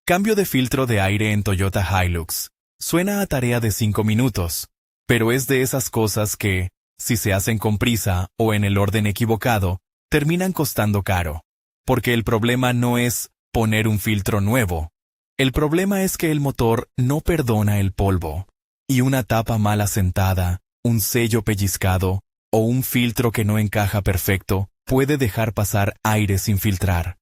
Cambio de filtro de aire en Toyota Hilux. Suena a tarea de 5 minutos, pero es de esas cosas que, si se hacen con prisa o en el orden equivocado, terminan costando caro. Porque el problema no es poner un filtro nuevo. El problema es que el motor no perdona el polvo. Y una tapa mal asentada, un sello pellizcado o un filtro que no encaja perfecto puede dejar pasar aire sin filtrar.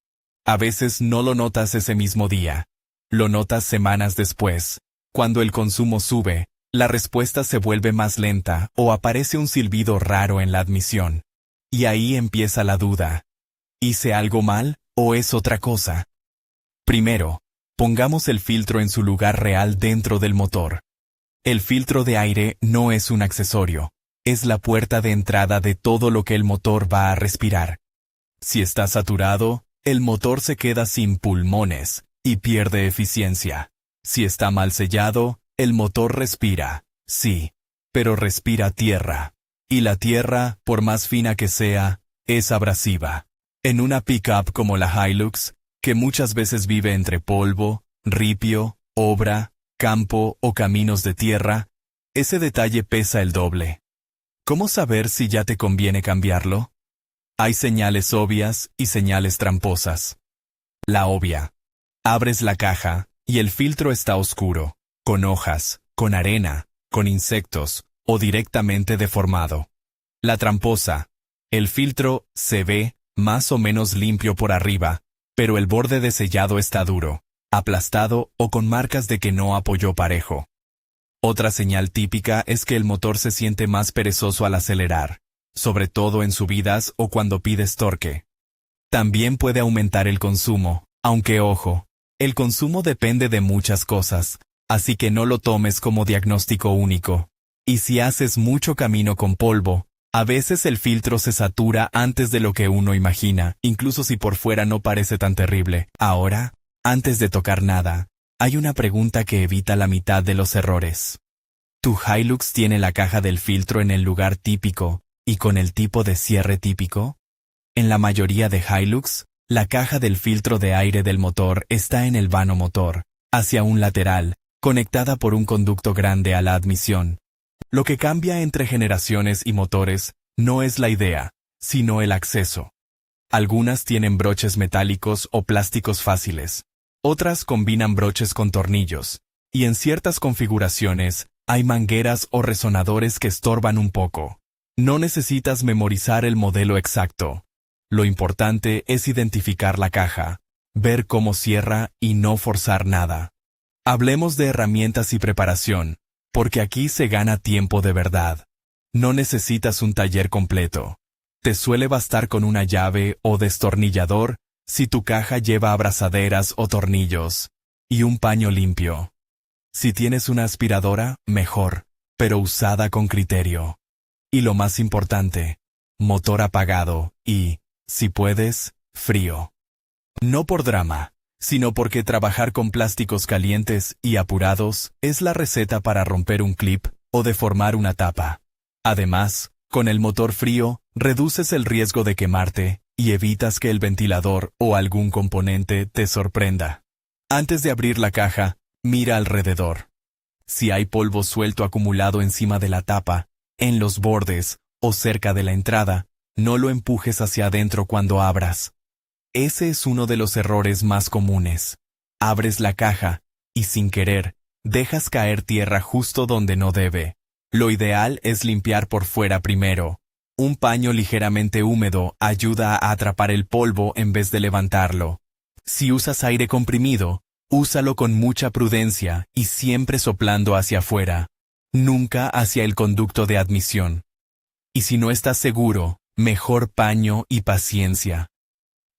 A veces no lo notas ese mismo día. Lo notas semanas después. Cuando el consumo sube, la respuesta se vuelve más lenta o aparece un silbido raro en la admisión. Y ahí empieza la duda. ¿Hice algo mal o es otra cosa? Primero, pongamos el filtro en su lugar real dentro del motor. El filtro de aire no es un accesorio, es la puerta de entrada de todo lo que el motor va a respirar. Si está saturado, el motor se queda sin pulmones y pierde eficiencia. Si está mal sellado, el motor respira, sí, pero respira tierra. Y la tierra, por más fina que sea, es abrasiva. En una pickup como la Hilux, que muchas veces vive entre polvo, ripio, obra, campo o caminos de tierra, ese detalle pesa el doble. ¿Cómo saber si ya te conviene cambiarlo? Hay señales obvias y señales tramposas. La obvia. Abres la caja y el filtro está oscuro, con hojas, con arena, con insectos o directamente deformado. La tramposa. El filtro se ve más o menos limpio por arriba, pero el borde de sellado está duro, aplastado o con marcas de que no apoyó parejo. Otra señal típica es que el motor se siente más perezoso al acelerar, sobre todo en subidas o cuando pides torque. También puede aumentar el consumo, aunque ojo, el consumo depende de muchas cosas, así que no lo tomes como diagnóstico único. Y si haces mucho camino con polvo, a veces el filtro se satura antes de lo que uno imagina, incluso si por fuera no parece tan terrible. Ahora, antes de tocar nada, hay una pregunta que evita la mitad de los errores. ¿Tu Hilux tiene la caja del filtro en el lugar típico y con el tipo de cierre típico? En la mayoría de Hilux, la caja del filtro de aire del motor está en el vano motor, hacia un lateral, conectada por un conducto grande a la admisión. Lo que cambia entre generaciones y motores no es la idea, sino el acceso. Algunas tienen broches metálicos o plásticos fáciles. Otras combinan broches con tornillos, y en ciertas configuraciones hay mangueras o resonadores que estorban un poco. No necesitas memorizar el modelo exacto. Lo importante es identificar la caja, ver cómo cierra y no forzar nada. Hablemos de herramientas y preparación, porque aquí se gana tiempo de verdad. No necesitas un taller completo. Te suele bastar con una llave o destornillador si tu caja lleva abrazaderas o tornillos, y un paño limpio. Si tienes una aspiradora, mejor, pero usada con criterio. Y lo más importante, motor apagado y, si puedes, frío. No por drama, sino porque trabajar con plásticos calientes y apurados es la receta para romper un clip o deformar una tapa. Además, con el motor frío, reduces el riesgo de quemarte y evitas que el ventilador o algún componente te sorprenda. Antes de abrir la caja, mira alrededor. Si hay polvo suelto acumulado encima de la tapa, en los bordes o cerca de la entrada, no lo empujes hacia adentro cuando abras. Ese es uno de los errores más comunes. Abres la caja y sin querer, dejas caer tierra justo donde no debe. Lo ideal es limpiar por fuera primero. Un paño ligeramente húmedo ayuda a atrapar el polvo en vez de levantarlo. Si usas aire comprimido, úsalo con mucha prudencia y siempre soplando hacia afuera, nunca hacia el conducto de admisión. Y si no estás seguro, mejor paño y paciencia.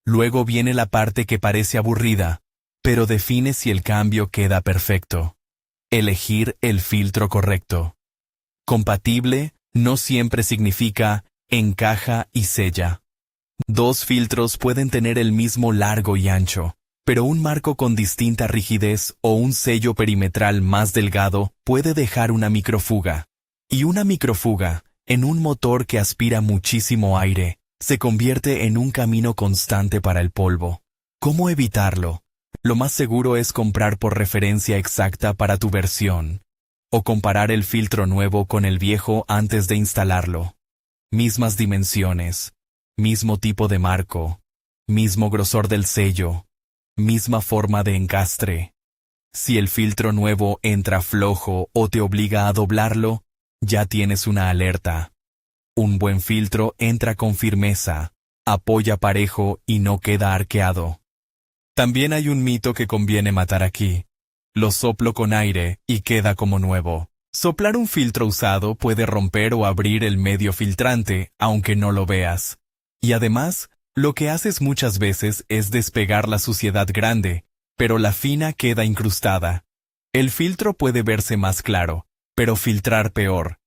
Luego viene la parte que parece aburrida, pero define si el cambio queda perfecto. Elegir el filtro correcto. Compatible no siempre significa encaja y sella. Dos filtros pueden tener el mismo largo y ancho, pero un marco con distinta rigidez o un sello perimetral más delgado puede dejar una microfuga. Y una microfuga, en un motor que aspira muchísimo aire, se convierte en un camino constante para el polvo. ¿Cómo evitarlo? Lo más seguro es comprar por referencia exacta para tu versión, o comparar el filtro nuevo con el viejo antes de instalarlo. Mismas dimensiones, mismo tipo de marco, mismo grosor del sello, misma forma de encastre. Si el filtro nuevo entra flojo o te obliga a doblarlo, ya tienes una alerta. Un buen filtro entra con firmeza, apoya parejo y no queda arqueado. También hay un mito que conviene matar aquí. Lo soplo con aire y queda como nuevo. Soplar un filtro usado puede romper o abrir el medio filtrante, aunque no lo veas. Y además, lo que haces muchas veces es despegar la suciedad grande, pero la fina queda incrustada. El filtro puede verse más claro, pero filtrar peor.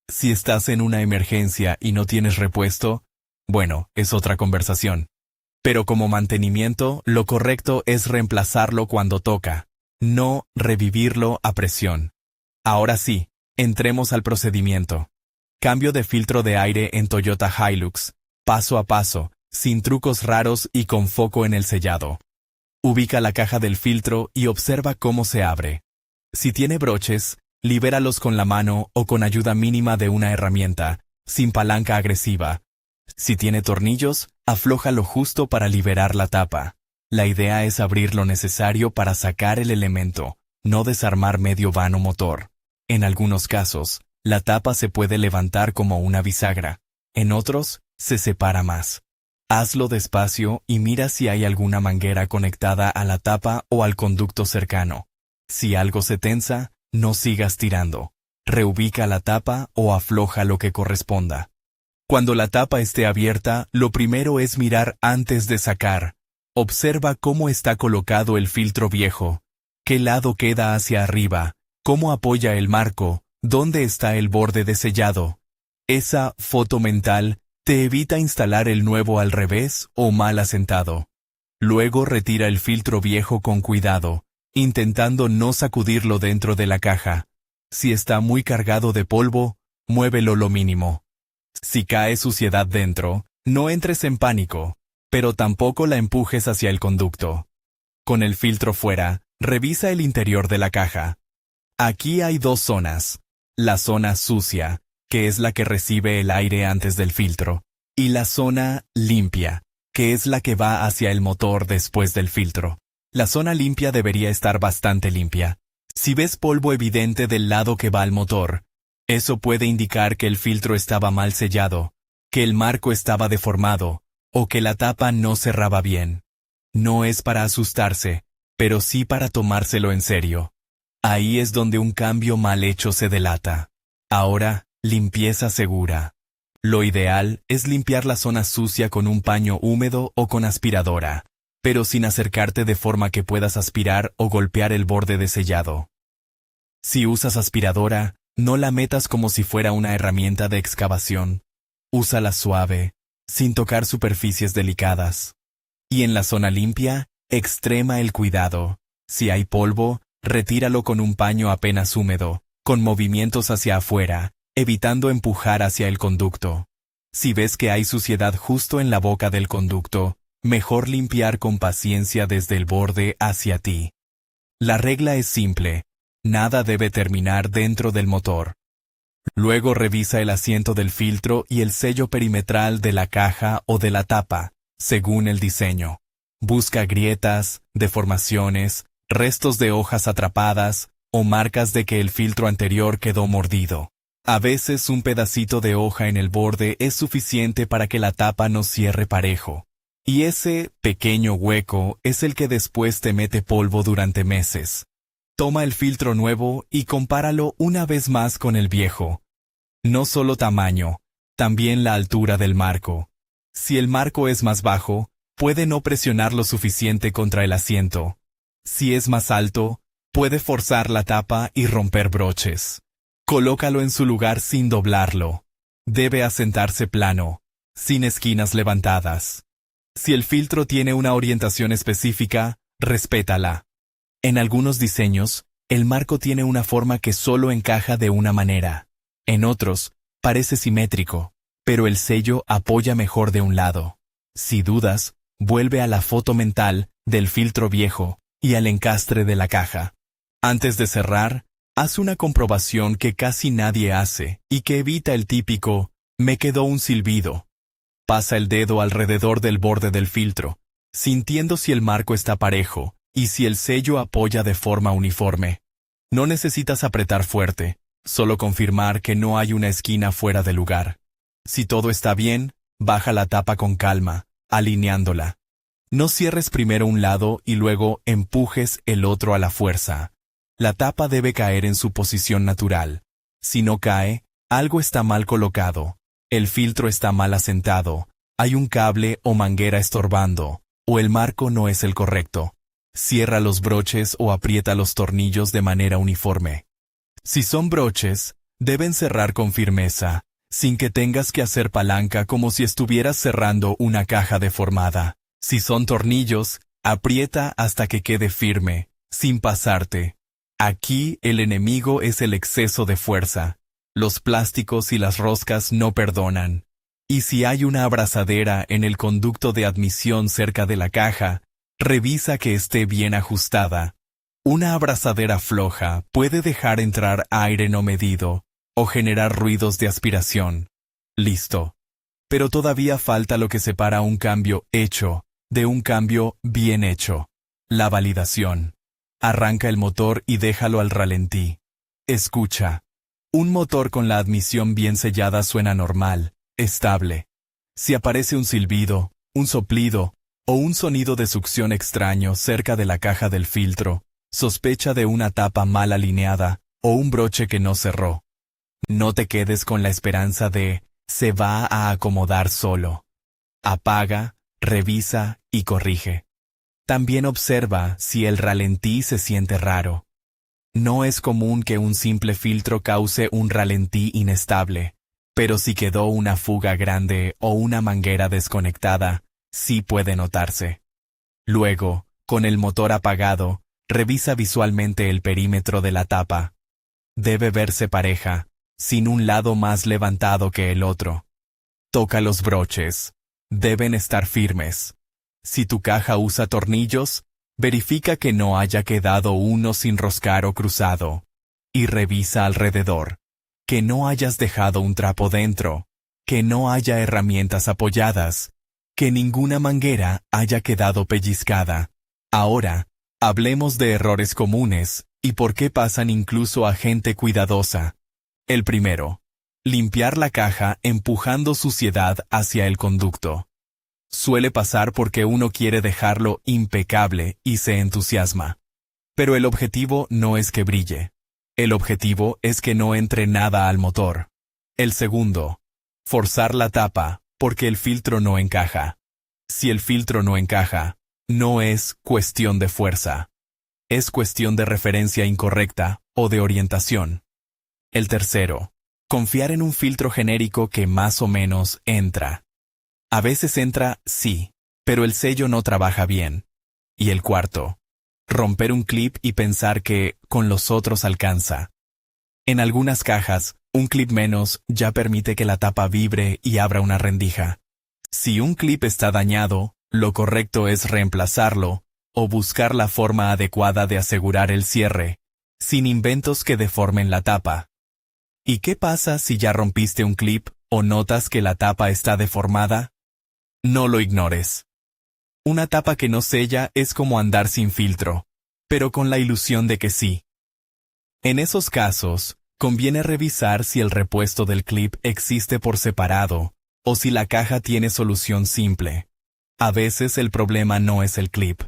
Si estás en una emergencia y no tienes repuesto, bueno, es otra conversación. Pero como mantenimiento, lo correcto es reemplazarlo cuando toca, no revivirlo a presión. Ahora sí, entremos al procedimiento. Cambio de filtro de aire en Toyota Hilux, paso a paso, sin trucos raros y con foco en el sellado. Ubica la caja del filtro y observa cómo se abre. Si tiene broches, libéralos con la mano o con ayuda mínima de una herramienta, sin palanca agresiva. Si tiene tornillos, aflójalo justo para liberar la tapa. La idea es abrir lo necesario para sacar el elemento, no desarmar medio vano motor. En algunos casos, la tapa se puede levantar como una bisagra. En otros, se separa más. Hazlo despacio y mira si hay alguna manguera conectada a la tapa o al conducto cercano. Si algo se tensa, no sigas tirando. Reubica la tapa o afloja lo que corresponda. Cuando la tapa esté abierta, lo primero es mirar antes de sacar. Observa cómo está colocado el filtro viejo, qué lado queda hacia arriba, cómo apoya el marco, dónde está el borde de sellado. Esa foto mental te evita instalar el nuevo al revés o mal asentado. Luego retira el filtro viejo con cuidado, intentando no sacudirlo dentro de la caja. Si está muy cargado de polvo, muévelo lo mínimo. Si cae suciedad dentro, no entres en pánico, pero tampoco la empujes hacia el conducto. Con el filtro fuera, revisa el interior de la caja. Aquí hay dos zonas. La zona sucia, que es la que recibe el aire antes del filtro, y la zona limpia, que es la que va hacia el motor después del filtro. La zona limpia debería estar bastante limpia. Si ves polvo evidente del lado que va al motor, eso puede indicar que el filtro estaba mal sellado, que el marco estaba deformado, o que la tapa no cerraba bien. No es para asustarse, pero sí para tomárselo en serio. Ahí es donde un cambio mal hecho se delata. Ahora, limpieza segura. Lo ideal es limpiar la zona sucia con un paño húmedo o con aspiradora, pero sin acercarte de forma que puedas aspirar o golpear el borde de sellado. Si usas aspiradora, no la metas como si fuera una herramienta de excavación. Úsala suave, sin tocar superficies delicadas. Y en la zona limpia, extrema el cuidado. Si hay polvo, retíralo con un paño apenas húmedo, con movimientos hacia afuera, evitando empujar hacia el conducto. Si ves que hay suciedad justo en la boca del conducto, mejor limpiar con paciencia desde el borde hacia ti. La regla es simple. Nada debe terminar dentro del motor. Luego revisa el asiento del filtro y el sello perimetral de la caja o de la tapa, según el diseño. Busca grietas, deformaciones, restos de hojas atrapadas o marcas de que el filtro anterior quedó mordido. A veces un pedacito de hoja en el borde es suficiente para que la tapa no cierre parejo. Y ese pequeño hueco es el que después te mete polvo durante meses. Toma el filtro nuevo y compáralo una vez más con el viejo. No solo tamaño, también la altura del marco. Si el marco es más bajo, puede no presionar lo suficiente contra el asiento. Si es más alto, puede forzar la tapa y romper broches. Colócalo en su lugar sin doblarlo. Debe asentarse plano, sin esquinas levantadas. Si el filtro tiene una orientación específica, respétala. En algunos diseños, el marco tiene una forma que solo encaja de una manera. En otros, parece simétrico, pero el sello apoya mejor de un lado. Si dudas, vuelve a la foto mental del filtro viejo y al encastre de la caja. Antes de cerrar, haz una comprobación que casi nadie hace y que evita el típico «me quedó un silbido». Pasa el dedo alrededor del borde del filtro, sintiendo si el marco está parejo y si el sello apoya de forma uniforme. No necesitas apretar fuerte, solo confirmar que no hay una esquina fuera de lugar. Si todo está bien, baja la tapa con calma, alineándola. No cierres primero un lado y luego empujes el otro a la fuerza. La tapa debe caer en su posición natural. Si no cae, algo está mal colocado. El filtro está mal asentado, hay un cable o manguera estorbando, o el marco no es el correcto. Cierra los broches o aprieta los tornillos de manera uniforme. Si son broches, deben cerrar con firmeza, sin que tengas que hacer palanca como si estuvieras cerrando una caja deformada. Si son tornillos, aprieta hasta que quede firme, sin pasarte. Aquí el enemigo es el exceso de fuerza. Los plásticos y las roscas no perdonan. Y si hay una abrazadera en el conducto de admisión cerca de la caja, revisa que esté bien ajustada. Una abrazadera floja puede dejar entrar aire no medido o generar ruidos de aspiración. Listo. Pero todavía falta lo que separa un cambio hecho de un cambio bien hecho. La validación. Arranca el motor y déjalo al ralentí. Escucha. Un motor con la admisión bien sellada suena normal, estable. Si aparece un silbido, un soplido o un sonido de succión extraño cerca de la caja del filtro, sospecha de una tapa mal alineada o un broche que no cerró. No te quedes con la esperanza de «se va a acomodar solo». Apaga, revisa y corrige. También observa si el ralentí se siente raro. No es común que un simple filtro cause un ralentí inestable, pero si quedó una fuga grande o una manguera desconectada, sí puede notarse. Luego, con el motor apagado, revisa visualmente el perímetro de la tapa. Debe verse pareja, sin un lado más levantado que el otro. Toca los broches. Deben estar firmes. Si tu caja usa tornillos, verifica que no haya quedado uno sin roscar o cruzado. Y revisa alrededor. Que no hayas dejado un trapo dentro. Que no haya herramientas apoyadas. Que ninguna manguera haya quedado pellizcada. Ahora, hablemos de errores comunes y por qué pasan incluso a gente cuidadosa. El primero. Limpiar la caja empujando suciedad hacia el conducto. Suele pasar porque uno quiere dejarlo impecable y se entusiasma. Pero el objetivo no es que brille. El objetivo es que no entre nada al motor. El segundo. Forzar la tapa porque el filtro no encaja. Si el filtro no encaja, no es cuestión de fuerza. Es cuestión de referencia incorrecta o de orientación. El tercero. Confiar en un filtro genérico que más o menos entra. A veces entra, sí, pero el sello no trabaja bien. Y el cuarto. Romper un clip y pensar que con los otros alcanza. En algunas cajas, un clip menos ya permite que la tapa vibre y abra una rendija. Si un clip está dañado, lo correcto es reemplazarlo o buscar la forma adecuada de asegurar el cierre, sin inventos que deformen la tapa. ¿Y qué pasa si ya rompiste un clip o notas que la tapa está deformada? No lo ignores. Una tapa que no sella es como andar sin filtro, pero con la ilusión de que sí. En esos casos, conviene revisar si el repuesto del clip existe por separado o si la caja tiene solución simple. A veces el problema no es el clip,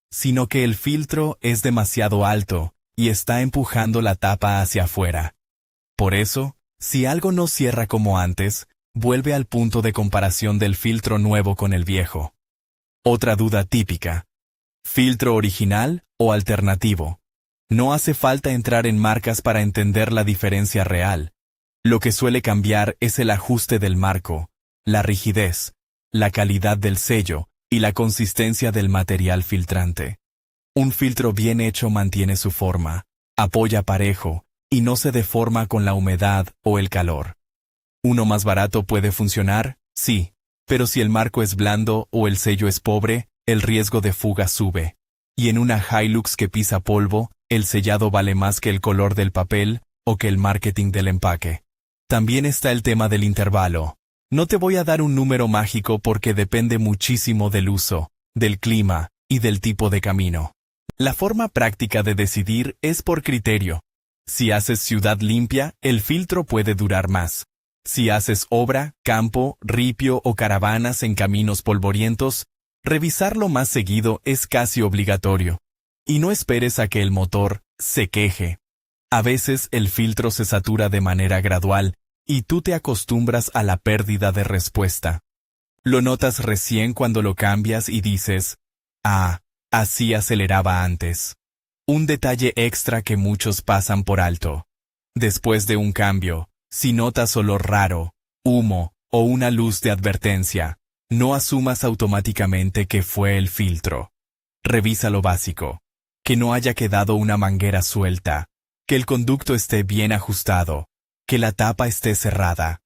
sino que el filtro es demasiado alto y está empujando la tapa hacia afuera. Por eso, si algo no cierra como antes, vuelve al punto de comparación del filtro nuevo con el viejo. Otra duda típica. ¿Filtro original o alternativo? No hace falta entrar en marcas para entender la diferencia real. Lo que suele cambiar es el ajuste del marco, la rigidez, la calidad del sello y la consistencia del material filtrante. Un filtro bien hecho mantiene su forma, apoya parejo y no se deforma con la humedad o el calor. ¿Uno más barato puede funcionar? Sí, pero si el marco es blando o el sello es pobre, el riesgo de fuga sube. Y en una Hilux que pisa polvo, el sellado vale más que el color del papel o que el marketing del empaque. También está el tema del intervalo. No te voy a dar un número mágico porque depende muchísimo del uso, del clima y del tipo de camino. La forma práctica de decidir es por criterio. Si haces ciudad limpia, el filtro puede durar más. Si haces obra, campo, ripio o caravanas en caminos polvorientos, revisarlo más seguido es casi obligatorio. Y no esperes a que el motor se queje. A veces el filtro se satura de manera gradual y tú te acostumbras a la pérdida de respuesta. Lo notas recién cuando lo cambias y dices, ah, así aceleraba antes. Un detalle extra que muchos pasan por alto. Después de un cambio, si notas olor raro, humo o una luz de advertencia, no asumas automáticamente que fue el filtro. Revisa lo básico. Que no haya quedado una manguera suelta, que el conducto esté bien ajustado, que la tapa esté cerrada.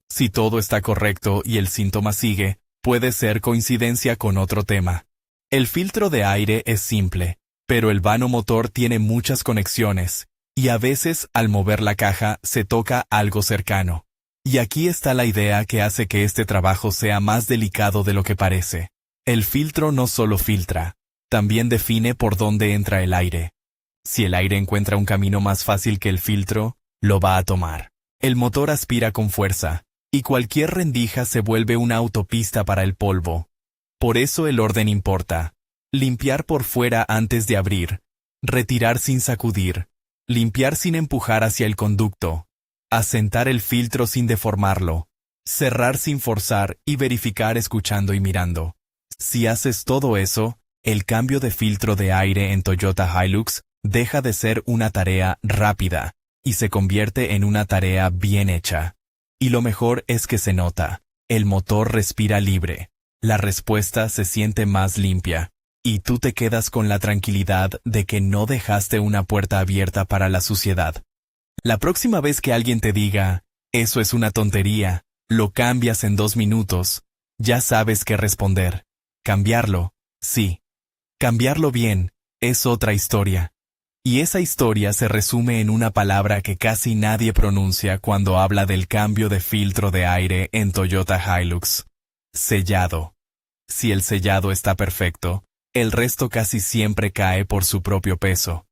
Si todo está correcto y el síntoma sigue, puede ser coincidencia con otro tema. El filtro de aire es simple, pero el vano motor tiene muchas conexiones, y a veces al mover la caja se toca algo cercano. Y aquí está la idea que hace que este trabajo sea más delicado de lo que parece. El filtro no solo filtra, también define por dónde entra el aire. Si el aire encuentra un camino más fácil que el filtro, lo va a tomar. El motor aspira con fuerza, y cualquier rendija se vuelve una autopista para el polvo. Por eso el orden importa. Limpiar por fuera antes de abrir, retirar sin sacudir, limpiar sin empujar hacia el conducto, asentar el filtro sin deformarlo, cerrar sin forzar y verificar escuchando y mirando. Si haces todo eso, el cambio de filtro de aire en Toyota Hilux deja de ser una tarea rápida y se convierte en una tarea bien hecha. Y lo mejor es que se nota. El motor respira libre. La respuesta se siente más limpia. Y tú te quedas con la tranquilidad de que no dejaste una puerta abierta para la suciedad. La próxima vez que alguien te diga, eso es una tontería, lo cambias en 2 minutos, ya sabes qué responder. Cambiarlo, sí. Cambiarlo bien, es otra historia. Y esa historia se resume en una palabra que casi nadie pronuncia cuando habla del cambio de filtro de aire en Toyota Hilux. Sellado. Si el sellado está perfecto, el resto casi siempre cae por su propio peso.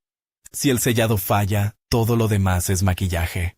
Si el sellado falla, todo lo demás es maquillaje.